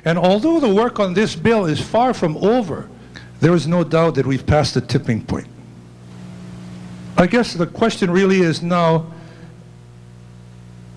And although the work on this bill is far from over, there is no doubt that we've passed the tipping point. I guess the question really is now,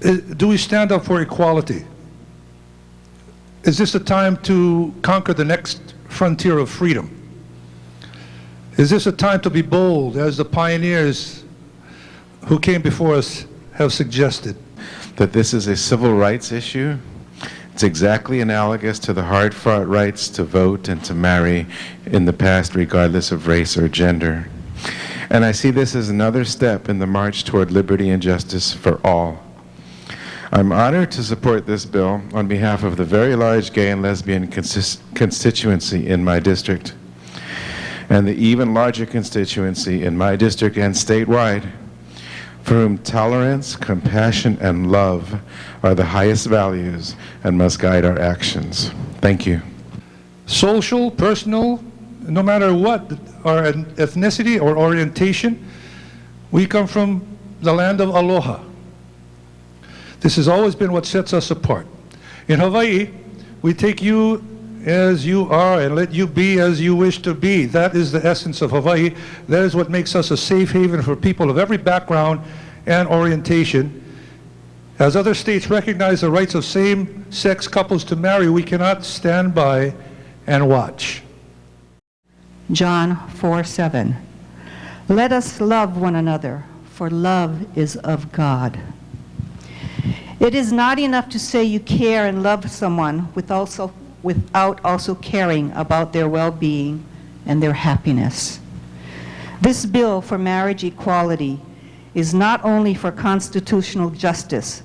do we stand up for equality? Is this a time to conquer the next frontier of freedom? Is this a time to be bold, as the pioneers who came before us have suggested? That this is a civil rights issue. It's exactly analogous to the hard-fought rights to vote and to marry in the past, regardless of race or gender. And I see this as another step in the march toward liberty and justice for all. I'm honored to support this bill on behalf of the very large gay and lesbian constituency in my district, and the even larger constituency in my district and statewide, for whom tolerance, compassion, and love are the highest values and must guide our actions. Thank you. Social, personal, no matter what our ethnicity or orientation, we come from the land of aloha. This has always been what sets us apart. In Hawaii, we take you as you are and let you be as you wish to be. That is the essence of Hawaii. That is what makes us a safe haven for people of every background and orientation. As other states recognize the rights of same-sex couples to marry, we cannot stand by and watch. John 4:7. Let us love one another, for love is of God. It is not enough to say you care and love someone without also caring about their well-being and their happiness. This bill for marriage equality is not only for constitutional justice,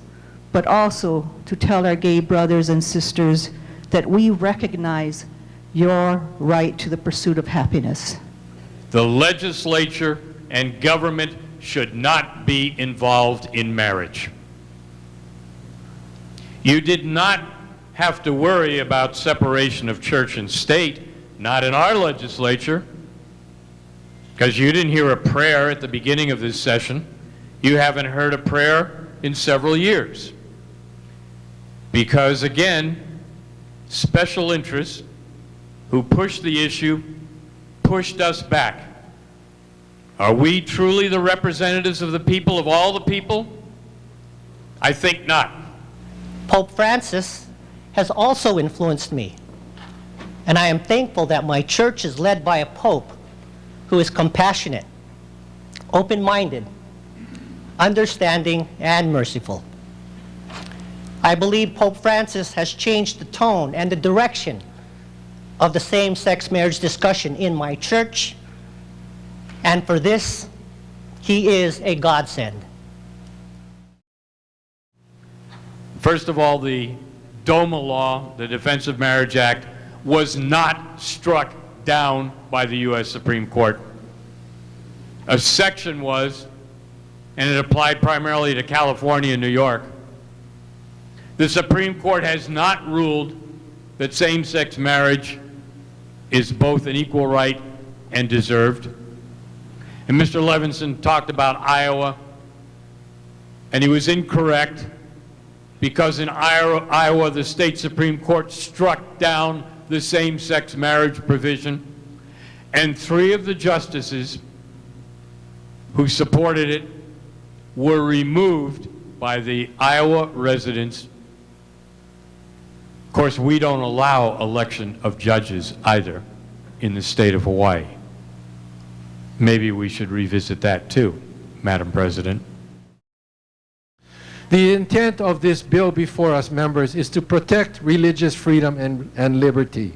but also to tell our gay brothers and sisters that we recognize your right to the pursuit of happiness. The legislature and government should not be involved in marriage. You did not have to worry about separation of church and state, not in our legislature, because you didn't hear a prayer at the beginning of this session. You haven't heard a prayer in several years. Because again, special interests who pushed the issue pushed us back. Are we truly the representatives of the people, of all the people? I think not. Pope Francis has also influenced me, and I am thankful that my church is led by a pope who is compassionate, open-minded, understanding, and merciful. I believe Pope Francis has changed the tone and the direction of the same-sex marriage discussion in my church, and for this, he is a godsend. First of all, the DOMA law, the Defense of Marriage Act, was not struck down by the U.S. Supreme Court. A section was, and it applied primarily to California and New York. The Supreme Court has not ruled that same-sex marriage is both an equal right and deserved. And Mr. Levinson talked about Iowa, and he was incorrect, because in Iowa, the state Supreme Court struck down the same-sex marriage provision, and 3 of the justices who supported it were removed by the Iowa residents. Of course, we don't allow election of judges either in the state of Hawaii. Maybe we should revisit that too, Madam President. The intent of this bill before us, members, is to protect religious freedom and liberty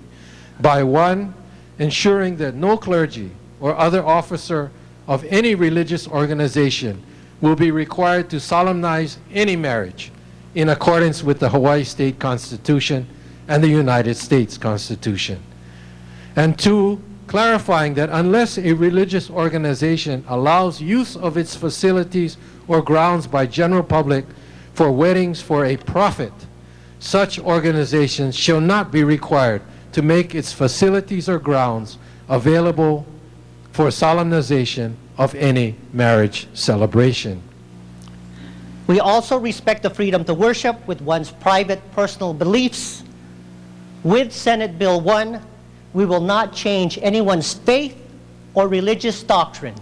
by 1, ensuring that no clergy or other officer of any religious organization will be required to solemnize any marriage in accordance with the Hawaii State Constitution and the United States Constitution. And 2, clarifying that unless a religious organization allows use of its facilities or grounds by general public for weddings for a profit, such organizations shall not be required to make its facilities or grounds available for solemnization of any marriage celebration. We also respect the freedom to worship with one's private personal beliefs, With Senate Bill 1, we will not change anyone's faith or religious doctrine.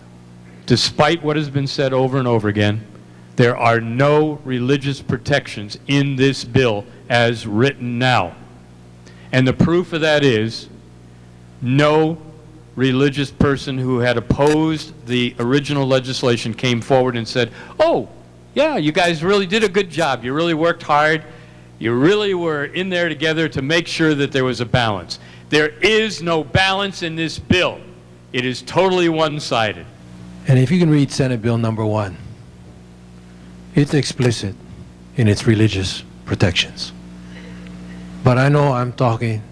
Despite what has been said over and over again, there are no religious protections in this bill as written now. And the proof of that is no religious person who had opposed the original legislation came forward and said, oh, yeah, you guys really did a good job. You really worked hard. You really were in there together to make sure that there was a balance. There is no balance in this bill. It is totally one-sided. And if you can read Senate Bill number 1, it's explicit in its religious protections. But I know I'm talking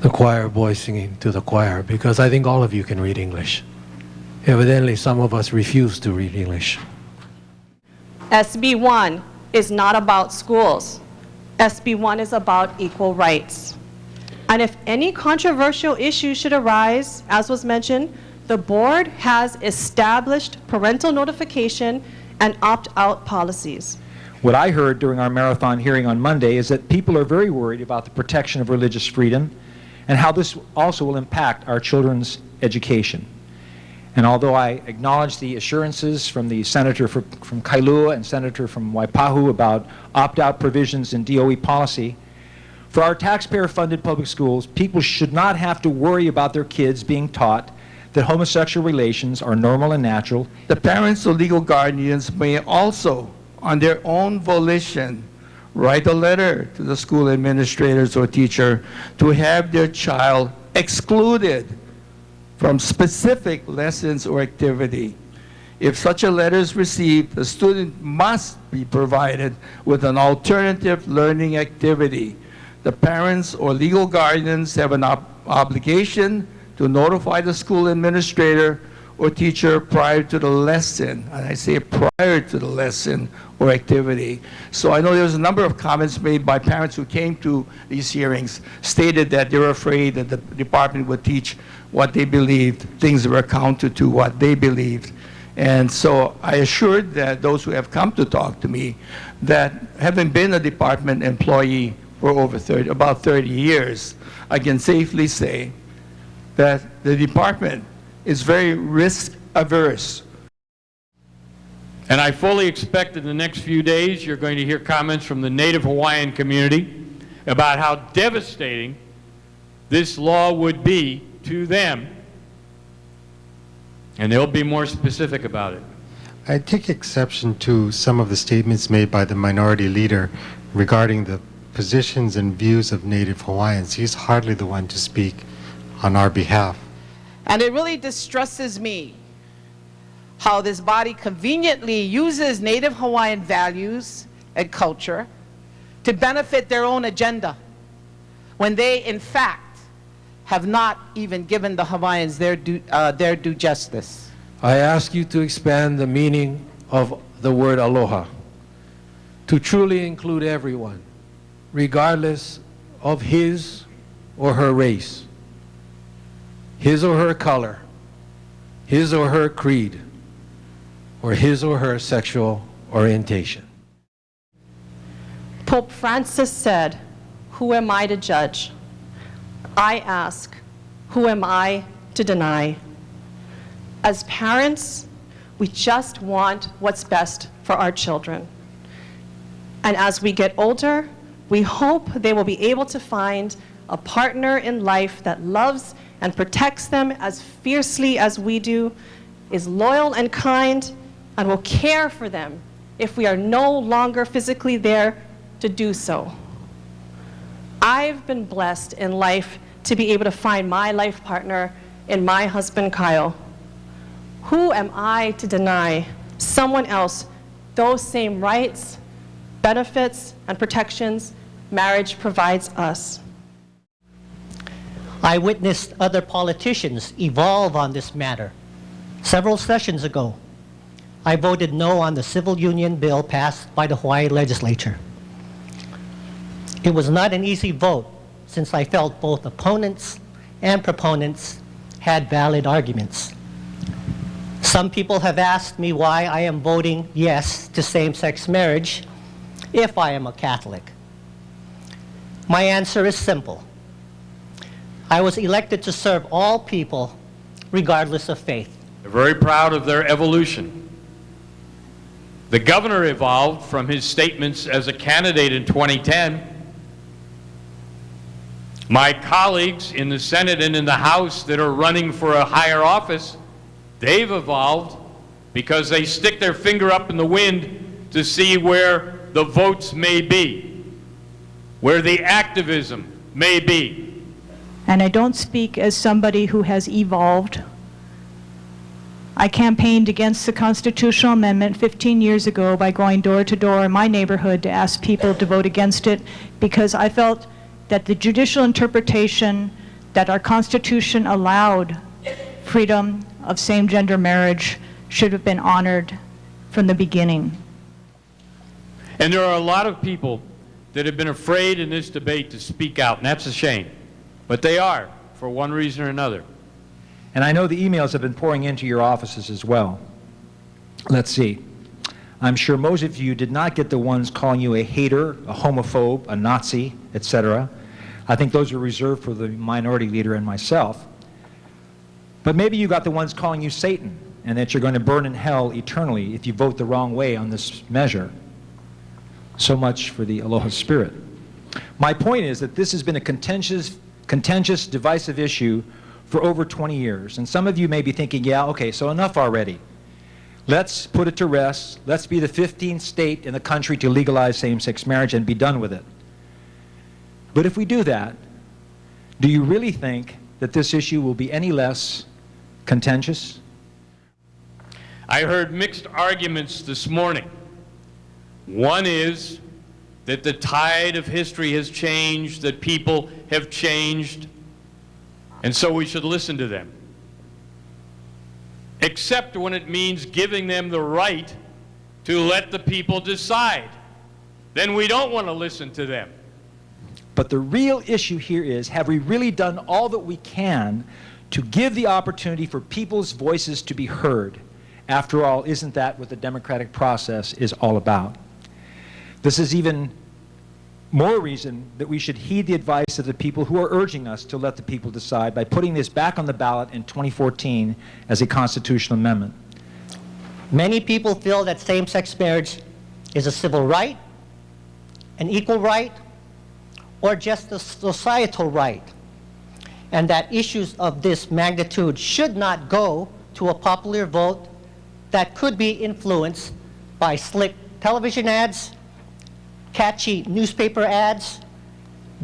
the choir boy singing to the choir, because I think all of you can read English. Evidently, some of us refuse to read English. SB 1 is not about schools. SB 1 is about equal rights. And if any controversial issue should arise, as was mentioned, the board has established parental notification and opt-out policies. What I heard during our marathon hearing on Monday is that people are very worried about the protection of religious freedom and how this also will impact our children's education. And although I acknowledge the assurances from the senator from Kailua and senator from Waipahu about opt-out provisions in DOE policy, for our taxpayer-funded public schools, people should not have to worry about their kids being taught that homosexual relations are normal and natural. The parents or legal guardians may also, on their own volition, write a letter to the school administrators or teacher to have their child excluded from specific lessons or activity. If such a letter is received, the student must be provided with an alternative learning activity. The parents or legal guardians have an obligation to notify the school administrator or teacher prior to the lesson, and I say prior to the lesson or activity. So I know there was a number of comments made by parents who came to these hearings, stated that they were afraid that the department would teach what they believed, things that were counter to what they believed. And so I assured that those who have come to talk to me that having been a department employee for about 30 years, I can safely say that the department is very risk averse. And I fully expect in the next few days you're going to hear comments from the Native Hawaiian community about how devastating this law would be to them. And they'll be more specific about it. I take exception to some of the statements made by the minority leader regarding the positions and views of Native Hawaiians. He's hardly the one to speak on our behalf. And it really distresses me how this body conveniently uses Native Hawaiian values and culture to benefit their own agenda, when they, in fact, have not even given the Hawaiians their due justice. I ask you to expand the meaning of the word aloha to truly include everyone, regardless of his or her race, his or her color, his or her creed, or his or her sexual orientation. Pope Francis said, "Who am I to judge?" I ask, who am I to deny? As parents, we just want what's best for our children. And as we get older, we hope they will be able to find a partner in life that loves and protects them as fiercely as we do, is loyal and kind, and will care for them if we are no longer physically there to do so. I've been blessed in life to be able to find my life partner in my husband, Kyle. Who am I to deny someone else those same rights, benefits, and protections marriage provides us? I witnessed other politicians evolve on this matter. Several sessions ago, I voted no on the civil union bill passed by the Hawaii Legislature. It was not an easy vote, since I felt both opponents and proponents had valid arguments. Some people have asked me why I am voting yes to same-sex marriage if I am a Catholic. My answer is simple. I was elected to serve all people, regardless of faith. They're very proud of their evolution. The governor evolved from his statements as a candidate in 2010. My colleagues in the Senate and in the House that are running for a higher office, they've evolved because they stick their finger up in the wind to see where the votes may be, where the activism may be. And I don't speak as somebody who has evolved. I campaigned against the constitutional amendment 15 years ago by going door to door in my neighborhood to ask people to vote against it because I felt that the judicial interpretation that our Constitution allowed freedom of same-gender marriage should have been honored from the beginning. And there are a lot of people that have been afraid in this debate to speak out, and that's a shame. But they are, for one reason or another. And I know the emails have been pouring into your offices as well. Let's see. I'm sure most of you did not get the ones calling you a hater, a homophobe, a Nazi, etc. I think those are reserved for the minority leader and myself. But maybe you got the ones calling you Satan and that you're going to burn in hell eternally if you vote the wrong way on this measure. So much for the Aloha spirit. My point is that this has been a contentious, divisive issue for over 20 years. And some of you may be thinking, yeah, okay, so enough already. Let's put it to rest. Let's be the 15th state in the country to legalize same-sex marriage and be done with it. But if we do that, do you really think that this issue will be any less contentious? I heard mixed arguments this morning. One is that the tide of history has changed, that people have changed, and so we should listen to them. Except when it means giving them the right to let the people decide. Then we don't want to listen to them. But the real issue here is, have we really done all that we can to give the opportunity for people's voices to be heard? After all, isn't that what the democratic process is all about? This is even more reason that we should heed the advice of the people who are urging us to let the people decide by putting this back on the ballot in 2014 as a constitutional amendment. Many people feel that same-sex marriage is a civil right, an equal right, or just a societal right, and that issues of this magnitude should not go to a popular vote that could be influenced by slick television ads, catchy newspaper ads,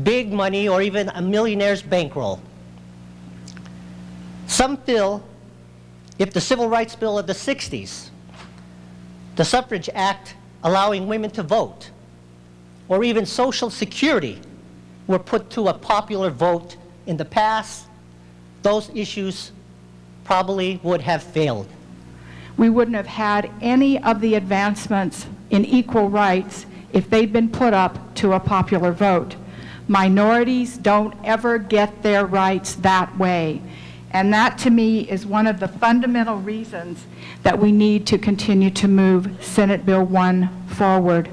big money, or even a millionaire's bankroll. Some feel if the Civil Rights Bill of the 60s, the Suffrage Act allowing women to vote, or even Social Security were put to a popular vote in the past, those issues probably would have failed. We wouldn't have had any of the advancements in equal rights if they'd been put up to a popular vote. Minorities don't ever get their rights that way. And that, to me, is one of the fundamental reasons that we need to continue to move Senate Bill 1 forward.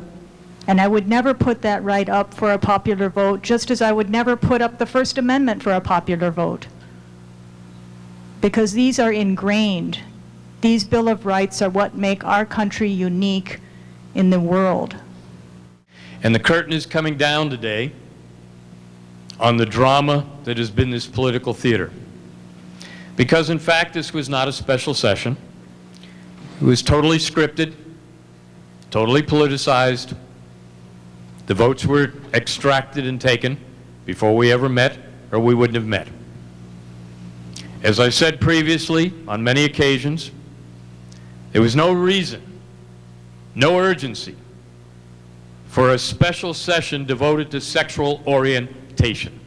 And I would never put that right up for a popular vote, just as I would never put up the First Amendment for a popular vote. Because these are ingrained. These Bill of Rights are what make our country unique in the world. And the curtain is coming down today on the drama that has been this political theater. Because in fact, this was not a special session. It was totally scripted, totally politicized. The votes were extracted and taken before we ever met, or we wouldn't have met. As I said previously, on many occasions, there was no reason, no urgency for a special session devoted to sexual orientation.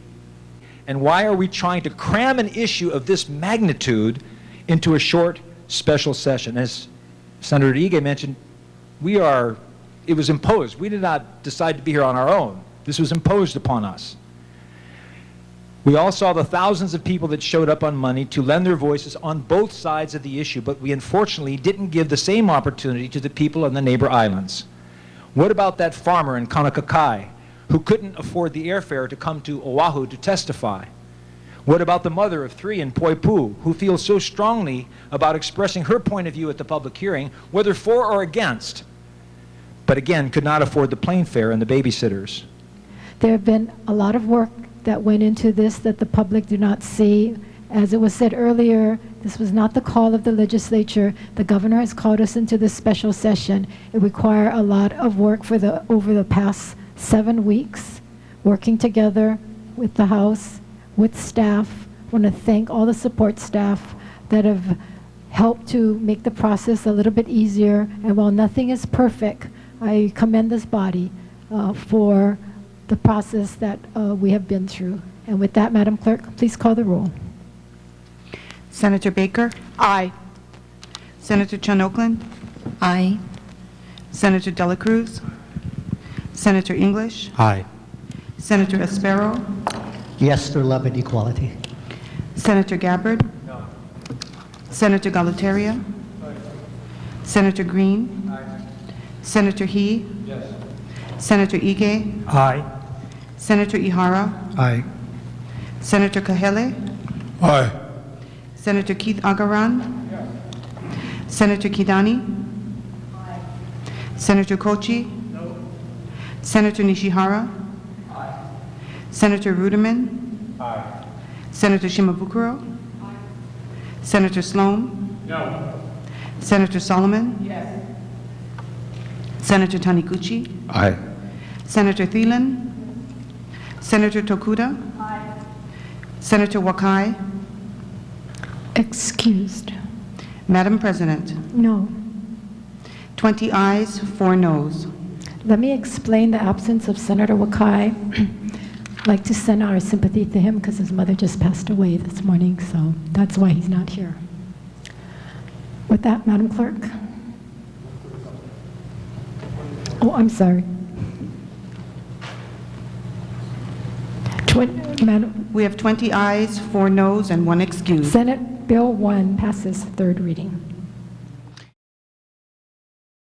And why are we trying to cram an issue of this magnitude into a short special session? As Senator Ige mentioned, it was imposed. We did not decide to be here on our own. This was imposed upon us. We all saw the thousands of people that showed up on Monday to lend their voices on both sides of the issue, but we unfortunately didn't give the same opportunity to the people on the neighbor islands. What about that farmer in Kaunakakai who couldn't afford the airfare to come to Oahu to testify? What about the mother of 3 in Poipu, who feels so strongly about expressing her point of view at the public hearing, whether for or against, but again could not afford the plane fare and the babysitters? There have been a lot of work that went into this that the public do not see. As it was said earlier, this was not the call of the legislature. The governor has called us into this special session. It required a lot of work over the past 7 weeks, working together with the House, with staff. I want to thank all the support staff that have helped to make the process a little bit easier. And while nothing is perfect, I commend this body for the process that we have been through. And with that, Madam Clerk, please call the roll. Senator Baker? Aye. Senator Chun Oakland? Aye. Senator Dela Cruz? Senator English? Aye. Senator Espero? Yes to love and equality. Senator Gabbard? No. Senator Galataria? Senator Green? Senator He? Yes. Senator Ige? Aye. Senator Ihara? Aye. Senator Kahele? Aye. Senator Keith Agaran? Senator Kidani? Senator Kochi? No. Senator Nishihara? Senator Ruderman? Aye. Senator Shimabukuro? Senator Sloan? No. Senator Solomon? Yes. Senator Taniguchi? Aye. Senator Thielen? Senator Tokuda? Senator Wakai? Excused. Madam President, No. 20 ayes, 4 noes. Let me explain the absence of Senator Wakai. I'd like to send our sympathy to him because his mother just passed away this morning, so that's why he's not here. With that, Madam Clerk. Oh, I'm sorry. Madam, We have 20 ayes, 4 noes, and 1 excuse. Senate Bill 1 passes third reading.